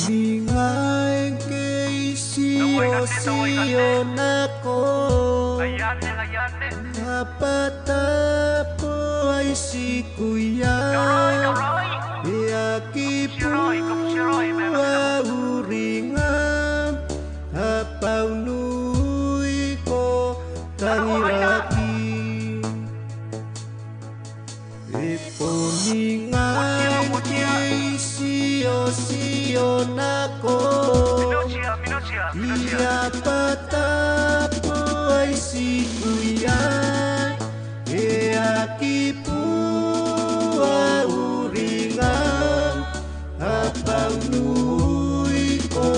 Kuningan kay siyo-siyo nako. Napatapo ay si Kuya. Yakipu auringan apaw nuy ko tangiraki. Kuningan kay siyo-siyo nako. Napatapo ay si Kuya. Yakipu auringan apaw nuy ko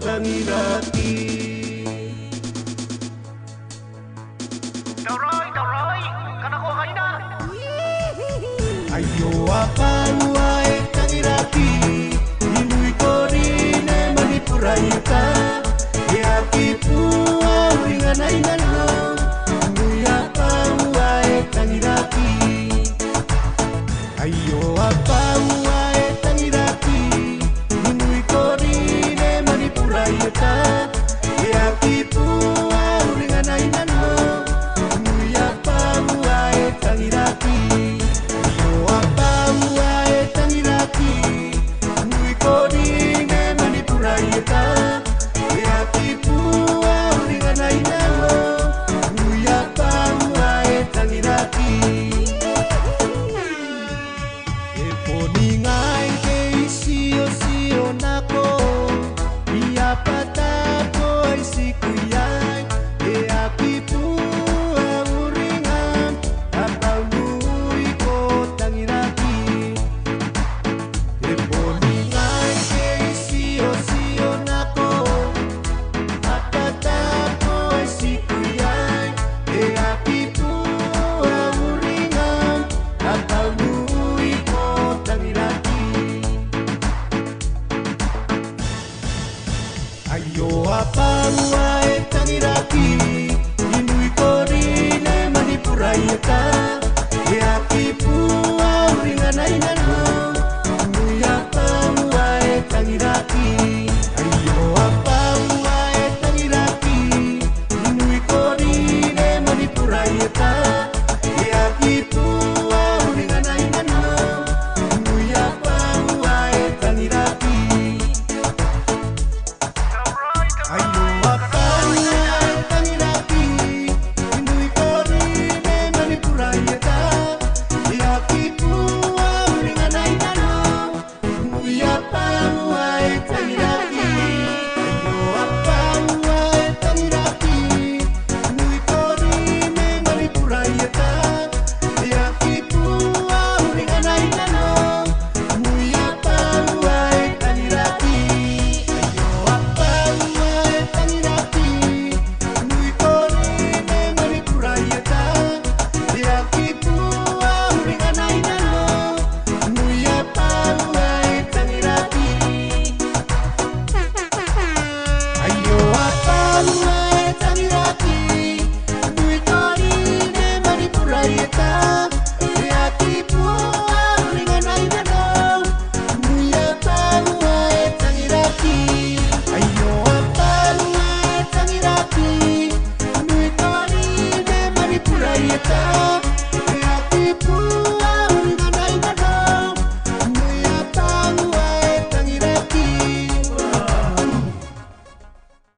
tangiraki. Ayo apaw ay tangiraki. Inuy ko rin ay manipurayuta. Yakipu auringan ay nalong. Inuy apaw ay tangiraki. Ayo apaw ay tangiraki. Inuy ko rin ay manipurayuta. Yakipu auringan ay nalong. Inuy apaw ay tangiraki. Ayo apaw ay tangiraki. Inuy ko rin ay manipurayuta. Yakipu auringan ay nalong. Inuy apaw ay tangiraki. Kuningan kay siyo-siyo nako. Napatapo ay si Kuya. Yakipu auringan apaw nuy ko tangiraki. Kuningan kay siyo-siyo nako. Napatapo ay si Kuya. Yakipu auringan apaw nuy ko tangiraki. Ayo apaw ay tangiraki. Inuy ko rin ay manipurayuta.